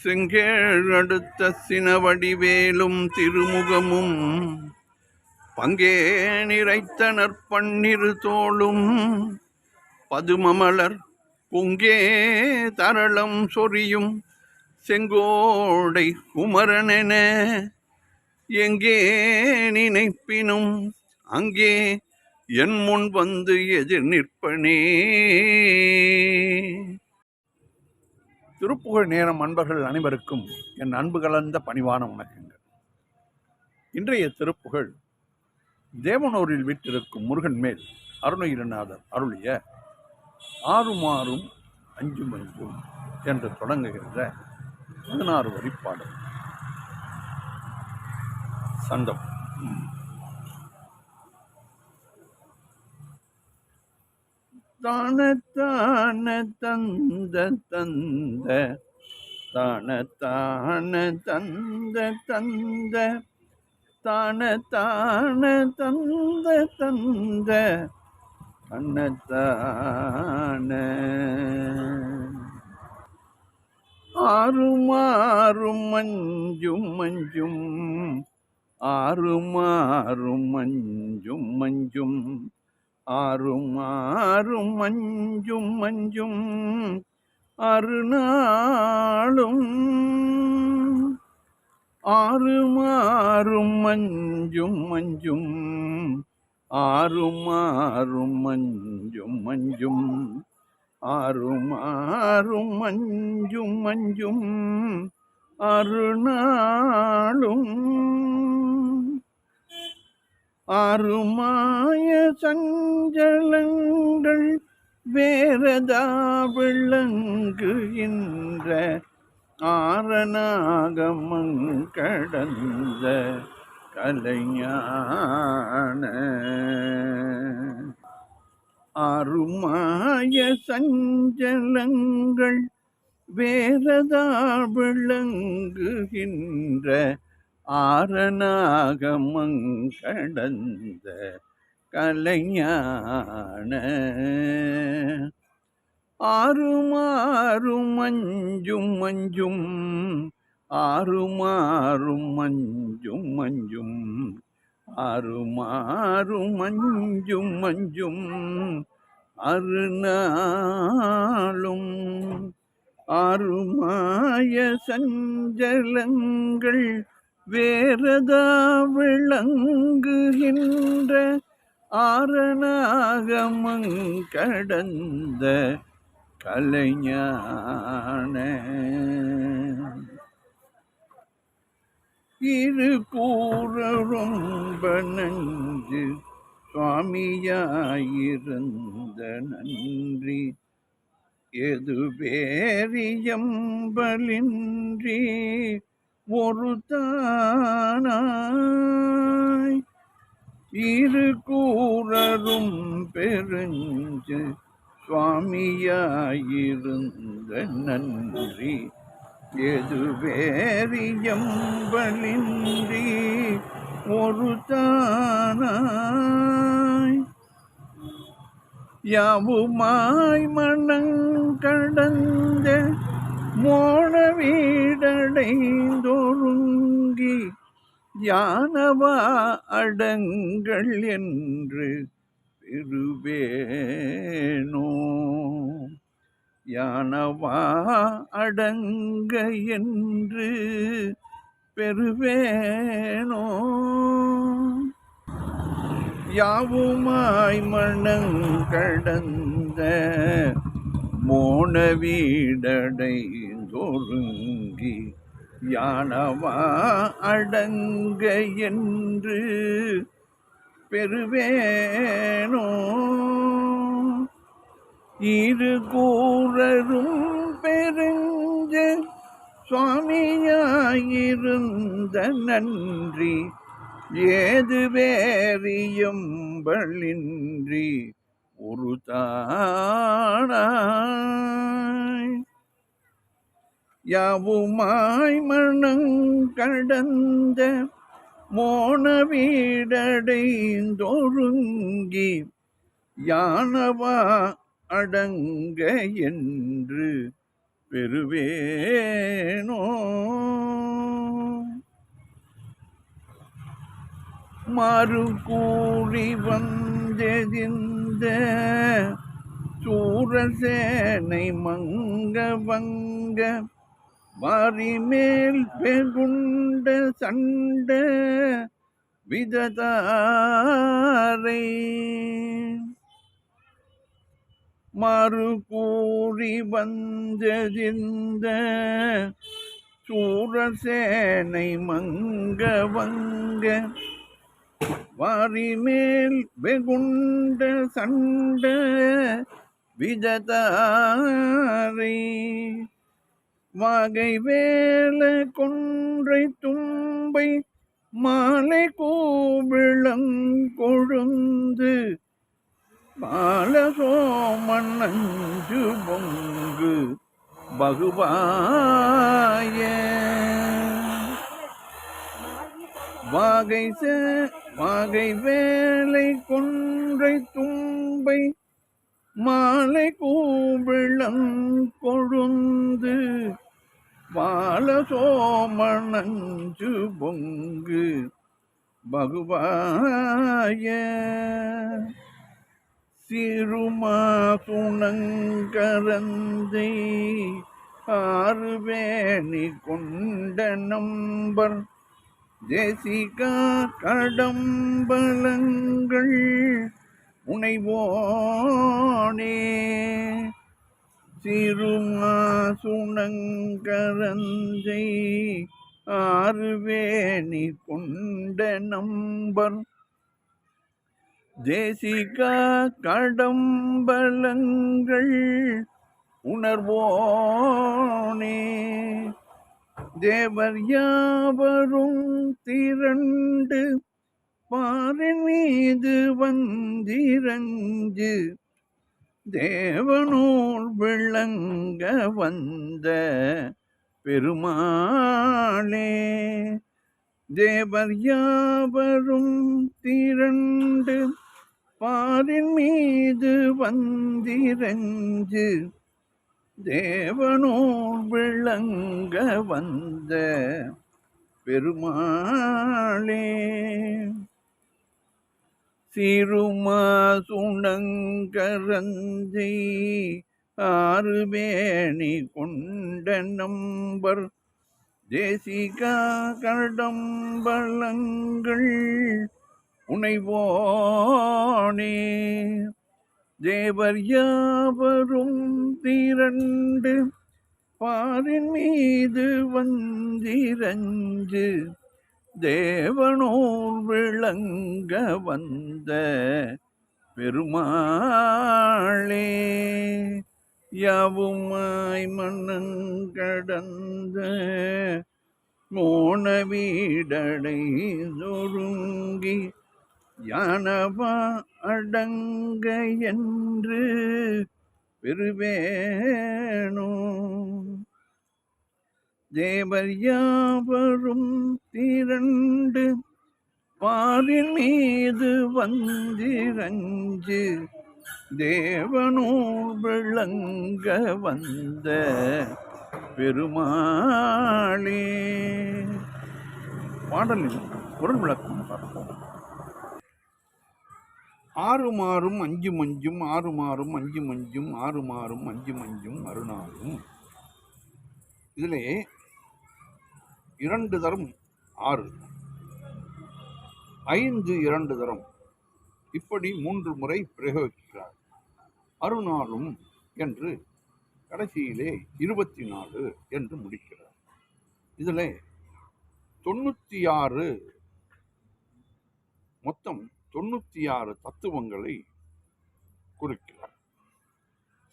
செங்கேழ் அடுத்த சினவடிவேலும் திருமுகமும் பங்கே நிறைத்தனர் பன்னிரு தோளும் பதுமமலர் பொங்கே தரளம் சொரியும் செங்கோடை குமரனென எங்கே நினைப்பினும் அங்கே என் முன் வந்து எதிர் நிற்பனே. திருப்புகழ் நேரம் அன்பர்கள் அனைவருக்கும் என் அன்பு கலந்த பணிவான வணக்கங்கள். இன்றைய திருப்புகழ் தேவனூரில் வீட்டிருக்கும் முருகன் மேல் அருணகிரிநாதர் அருளிய ஆறுமாறும் அஞ்சும் அஞ்சும் என்று தொடங்குகின்ற 16 வரி பாடல். சந்தம். தானத்தான தந்த தந்த தானத்தான தந்த தந்த தானத்தான தந்த தந்த தன்னத்தான ஆறுமாறும் மஞ்சும் மஞ்சும் ஆறுமாறும் மஞ்சும் மஞ்சும் ஆறுமாறும் மஞ்சும் மஞ்சும் அருநாளும் ஆறுமாறும் மஞ்சும் மஞ்சும் ஆறுமாறும் மஞ்சும் மஞ்சும் ஆறுமாறும் மஞ்சும் மஞ்சும் அருநாளும் ஆறுமாய சஞ்சலங்கள் வேறதா விளங்குகின்ற ஆரணாகமங்கடந்த கலைஞான ஆறுமாய சஞ்சலங்கள் வேறதா விளங்குகின்ற ஆரணாகமங்கடந்த கலைஞான ஆறுமாறும் மஞ்சும் மஞ்சும் ஆறுமாறும் மஞ்சும் மஞ்சும் ஆறுமாறும் மஞ்சும் மஞ்சும் அருநாளும் ஆறுமாய சஞ்சலங்கள் வேறதா விளங்குகின்ற ஆரணாகமங்கடந்த கலைஞான இரு கூறொம்ப நஞ்சு சுவாமியாயிருந்த நன்றி எது வேறியம்பலின்றி ஒரு தானாய் இரு கூறரும் பெருஞ்சு சுவாமியாயிருந்த நன்றி எது வேறியம்பலின்றி ஒரு தானாய் யாவுமாய் மனங்கடந்த மோன வீடடைந்தொருங்கி யானவா அடங்கள் என்று பெறுவேனோ யானவா அடங்க என்று பெறுவேனோ யாவுமாய் மனங்கடந்த மோன வீடடைந்தொருங்கி யானவா அடங்க என்று பெறுவேனோ இரு கூறரும் பெருஞ்ச சுவாமியாயிருந்த நன்றி ஏது வேறியம்பலின்றி ஒரு தானாய் யாவுமாய் மனங்கடந்த மோன வீடடைந்தொருங்கி யானவா அடங்க என்று பெறுவேனோ மாறு கூறி வந்தெதிர்ந்த சூரசேனை மங்க வங்க வாரிமேல் வெகுண்ட சண்ட விததாரை மாறு கூறி வந்தெதிர்ந்த சூரசேனை மங்க வங்க வாரிமேல் வெகுண்ட சண்ட விததாரை வாகை வேல கொன்றை தும்பை மாலை கூவிளங்கொழுந்து பாலசோமன் நஞ்சு பொங்கு பகுவாய வாகை வேலை கொன்றை தும்பை மாலை கூவிளங்கொழுந்து பாலசோமன் நஞ்சு பொங்கு பகுவாய சிறுமாசுணங்கரந்தை ஆறுவேணி கொண்ட நம்பர் தேசிகா கடம்பலங்கள் உனைவோனே சிறுமாசுணங்கரந்தை ஆறுவேணி கொண்ட நம்பர் தேசிகா கடம்பலங்கள் உணர்வோனே தேவர் யாவரும் திரண்டு பாரின் மீது வந்திரஞ்சு தேவனூர் விளங்க வந்த பெருமாளே தேவர் யாவரும் திரண்டு பாரின் மீது வந்திரஞ்சு தேவனூர் விளங்க வந்த பெருமாளே சிறுமாசுணங்கரந்தை ஆறுவேணி கொண்ட நம்பர் தேசிகா கடம்பலங்கள் உனைவோனே தேவர் யாவரும் திரண்டு பாரின் மீது வந்திரஞ்சு தேவனூர் விளங்க வந்த பெருமாளே யாவுமாய் மன்னங்கடந்த மோன வீடடை நொறுங்கி யானவா அடங்க என்று பெறுவேனோ தேவர் யாவரும் திரண்டு பாரின் மீது வந்திரஞ்சு தேவனூர் விளங்க வந்த பெருமாளே. பாடலின் குரல் விளக்கம் பார்ப்போம். ஆறுமாறும் அஞ்சு மஞ்சும் ஆறுமாறும் அஞ்சு மஞ்சும் ஆறுமாறும் அஞ்சு மஞ்சும் மறுநாளும். இதிலே 2 தரம் 6, 5 2 தரம், இப்படி 3 முறை பிரயோகிக்கிறார். அருநாளும் என்று கடைசியிலே 24 என்று முடிக்கிறார். இதில் 96 மொத்தம் 96 தத்துவங்களை குறிக்கிறார்.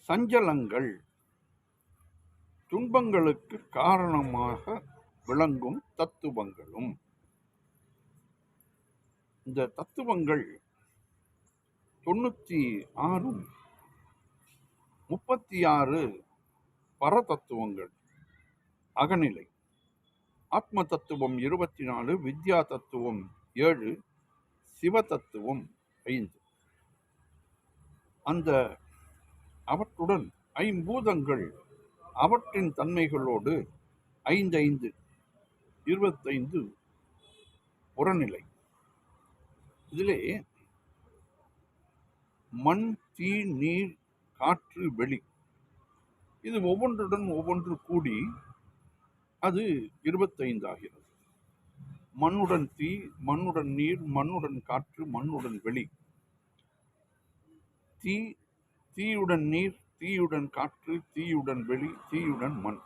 சஞ்சலங்கள் துன்பங்களுக்கு காரணமாக விளங்கும் தத்துவங்களும். இந்த தத்துவங்கள் 96 36 பரதத்துவங்கள் அகநிலை. ஆத்ம தத்துவம் 24, வித்யா தத்துவம் 7, சிவ தத்துவம் 5. அந்த அவற்றுடன் ஐம்பூதங்கள் அவற்றின் தன்மைகளோடு 5 5 25 புறநிலை. இதிலே மண், தீ, நீர், காற்று, வெளி, இது ஒவ்வொன்றுடன் ஒவ்வொன்று கூடி அது 25 ஆகிறது. மண்ணுடன் தீ, மண்ணுடன் நீர், மண்ணுடன் காற்று, மண்ணுடன் வெளி. தீ, தீயுடன் நீர், தீயுடன் காற்று, தீயுடன் வெளி, தீயுடன் மண்.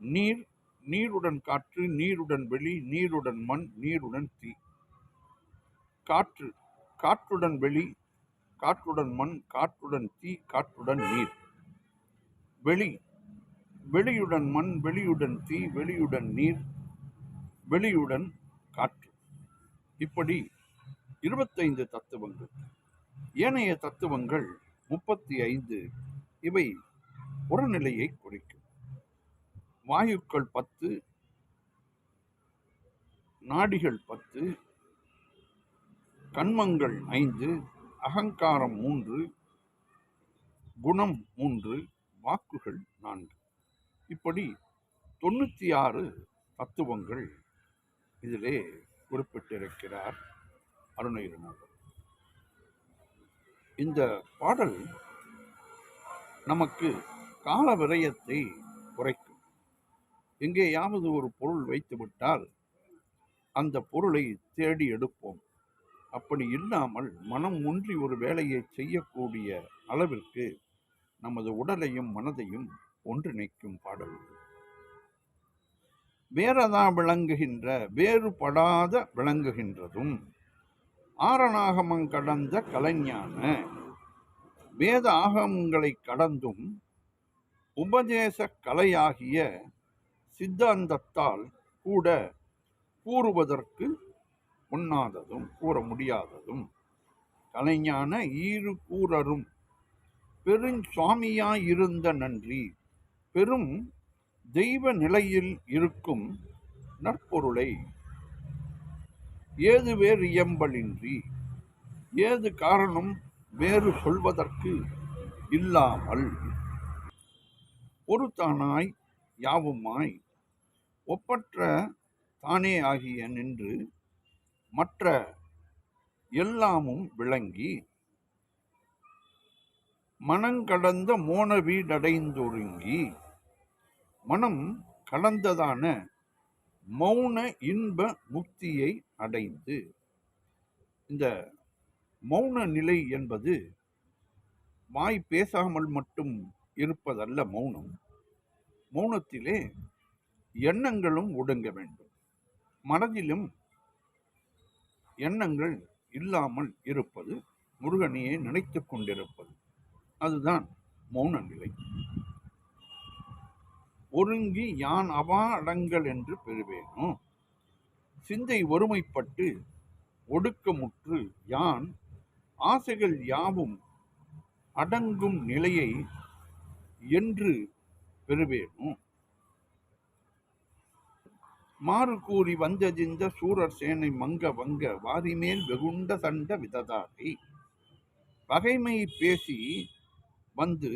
நீர், நீருடன் காற்று, நீருடன் வெளி, நீருடன் மண், நீருடன் தீ. காற்று, காற்றுடன் வெளி, காற்றுடன் மண், காற்றுடன் தீ, காற்றுடன் நீர். வெளி, வெளியுடன் மண், வெளியுடன் தீ, வெளியுடன் நீர், வெளியுடன் காற்று. இப்படி 25 தத்துவங்கள். ஏனைய தத்துவங்கள் 35. இவை புறநிலையை குறிக்கும். வாயுக்கள் 10, நாடிகள் 10, கண்மங்கள் 5, அகங்காரம் 3, குணம் 3, வாக்குகள் 4. இப்படி 96 தத்துவங்கள் இதிலே குறிப்பிட்டிருக்கிறார் அருணகிரிநாதர். இந்த பாடல் நமக்கு கால விரயத்தை குறைக்கும். எங்கேயாவது ஒரு பொருள் வைத்துவிட்டால் அந்த பொருளை தேடி எடுப்போம். அப்படி இல்லாமல் மனம் ஒன்றி ஒரு வேலையை செய்யக்கூடிய அளவிற்கு நமது உடலையும் மனதையும் ஒன்றிணைக்கும் பாடல். வேறதா விளங்குகின்ற, வேறுபடாத விளங்குகின்றதும் ஆரணாகமங் கடந்த கலைஞான வேத ஆகமங்களை கடந்தும் உபதேச கலையாகிய சித்தாந்தத்தால் கூட கூறுவதற்கு உண்ணாததும் கூற முடியாததும் கலைஞான ஈறு கூறரும் பெருஞ்சுவாமியாயிருந்த நன்றி பெரும் தெய்வ நிலையில் இருக்கும் நற்பொருளை ஏது வேறு இயம்பலின்றி ஏது காரணம் வேறு சொல்வதற்கு இல்லாமல் ஒரு தானாய் யாவுமாய் ஒப்பற்ற தானே ஆகிய நின்று மற்ற எல்லாமும் விளங்கி மனங்கடந்த மோன வீடடைந்தொருங்கி மனம் கடந்ததான மௌன இன்ப முக்தியை அடைந்து. இந்த மௌன நிலை என்பது வாய் பேசாமல் மட்டும் இருப்பதல்ல மௌனம். மௌனத்திலே எண்ணங்களும் ஒடுங்க வேண்டும். மனதிலும் எண்ணங்கள் இல்லாமல் இருப்பது, முருகனையே நினைத்து கொண்டிருப்பது, அதுதான் மௌன நிலை. ஒருங்கி யான் அவா அடங்கல் என்று பெறுவேனும். சிந்தை ஒருமைப்பட்டு ஒடுக்கமுற்று யான் ஆசைகள் யாவும் அடங்கும் நிலையை என்று பெறுவேனும். மாறு கூறி வந்ததிந்த சூரர் சேனை மங்க வங்க வாரிமேல் வெகுண்ட சண்ட விததாகை பகைமை பேசி வந்து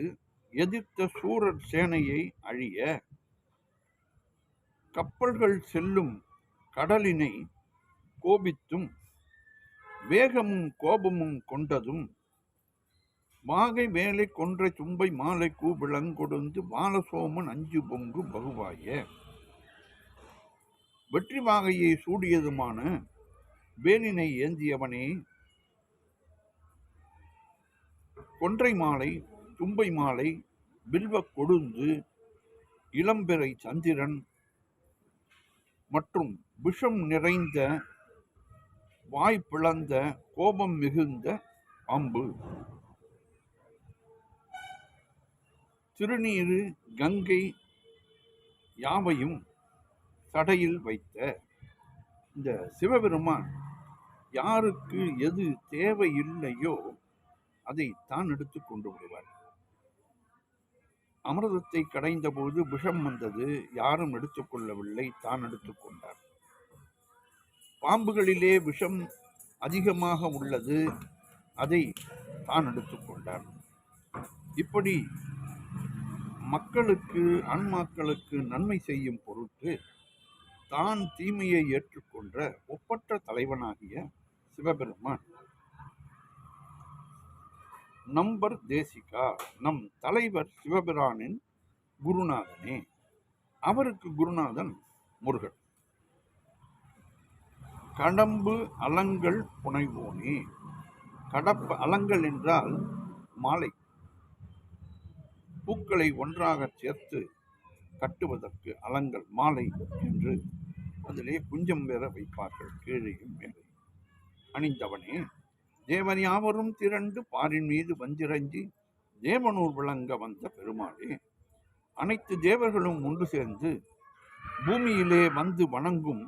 எதிர்த்த சூரர் சேனையை அழிய கப்பல்கள் செல்லும் கடலினை கோபித்தும் வேகமும் கோபமும் கொண்டதும் வாகை வேலை கொன்றை தும்பை மாலை கூபிளங்கொடுந்து பாலசோமன் அஞ்சு பொங்கு பகுவாய வெற்றி வாகையை சூடியதுமான வேலினை ஏந்தியவனே, கொன்றை மாலை தும்பை மாலை வில்வ கொழுந்து இளம்பிறை சந்திரன் மற்றும் விஷம் நிறைந்த வாய் பிளந்த கோபம் மிகுந்த அம்பு திருநீரு கங்கை யாவையும் சடையில் வைத்த இந்த சிவபெருமான் யாருக்கு எது தேவையில்லையோ அதை தான் எடுத்து கொண்டு விடுவார். அமிர்தத்தை கடைந்த போது விஷம் வந்தது, யாரும் எடுத்துக்கொள்ளவில்லை, தான் எடுத்துக்கொண்டார். பாம்புகளிலே விஷம் அதிகமாக உள்ளது, அதை தான் எடுத்துக்கொண்டார். இப்படி மக்களுக்கு ஆன்மாக்களுக்கு நன்மை செய்யும் பொருட்டு தான் தீமையை ஏற்றுக்கொண்ட ஒப்பற்ற தலைவனாகிய சிவபெருமான். நம்பர் தேசிகா, நம் தலைவர் சிவபிரானின் குருநாதனே. அவருக்கு குருநாதன் முருகன். கடம்பு அலங்கள் புனைவோனே. கடப்பு அலங்கள் என்றால் மாலை, பூக்களை ஒன்றாக சேர்த்து கட்டுவதற்கு அலங்கள் மாலை என்று அதிலே குஞ்சம் வேற வைப்பார்கள், கீழையும் மேலே. அணிந்தவனே, தேவன் யாவரும் திரண்டு பாரின் மீது வஞ்சிரஞ்சி தேவனூர் விளங்க வந்த பெருமாளே. அனைத்து தேவர்களும் ஒன்று சேர்ந்து பூமியிலே வந்து வணங்கும்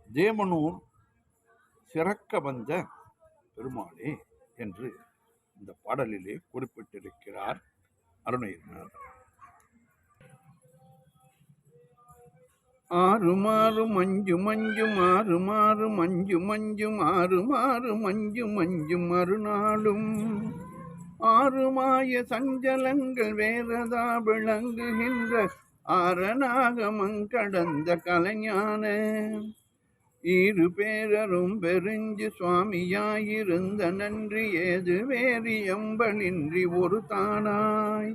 தேவனூர் சிறக்க வந்த பெருமாளே என்று இந்த பாடலிலே குறிப்பிட்டிருக்கிறார் அருணகிரிநாதர். ஆறு மாறு மஞ்சு மஞ்சும் ஆறு மாறு மஞ்சு மஞ்சும் ஆறு மாறு மஞ்சு மஞ்சும் மறுநாளும் ஆறு மாய சஞ்சலங்கள் வேறதா விளங்குகின்ற ஆரணாகமங்கடந்த கலைஞான இரு பேரரும் பெருஞ்சு சுவாமியாயிருந்த நன்றி ஏது வேறு எம்பலின்றி ஒரு தானாய்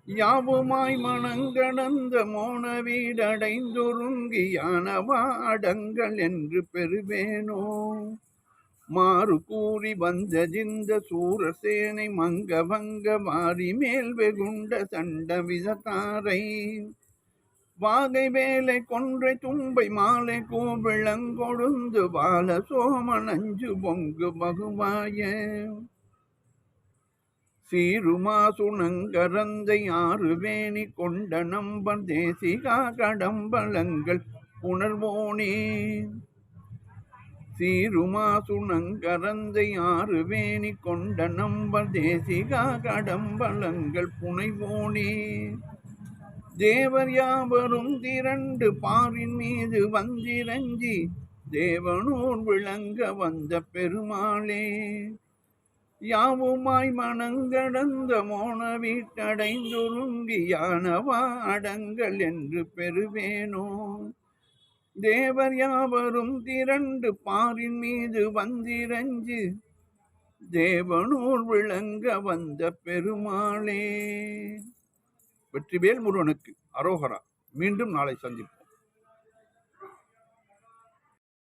யாவுமாய் மனங்கடந்த மோன வீடடைந்தொருங்கியானவா அடங்கள் என்று பெறுவேனோ. மாறு கூறி வந்ததிந்த சூரசேனை மங்க வங்க மாறி மேல் வெகுண்ட சண்ட விதத்தாரை வாகை வேலை கொன்றை தும்பை மாலை கோவிளங்கொழுந்து பால சோமனஞ்சு பொங்கு பகுவாய சீருமா சுணங்கரந்தை ஆறு வேணி கொண்ட நம்பர் தேசிகா கடம்பலங்கள் புணர்வோனே. சீருமா சுணங்கரந்தை ஆறு வேணி கொண்ட நம்பர் தேசிகா கடம்பலங்கள் புனைவோனே. தேவர் யாவரும் திரண்டு பாரின் மீது வந்திரஞ்சி தேவனூர் விளங்க வந்த பெருமாளே. யாவுமாய் மனங்கடந்த மோன வீட்டடைந்தொருங்கியானவா அடங்கள் என்று பெறுவேனோ. தேவர் யாவரும் திரண்டு பாரின் மீது வந்திரஞ்சு தேவனூர் விளங்க வந்த பெருமாளே. வெற்றிவேல் முருகனுக்கு அரோகரா. மீண்டும் நாளை சந்திப்போம்.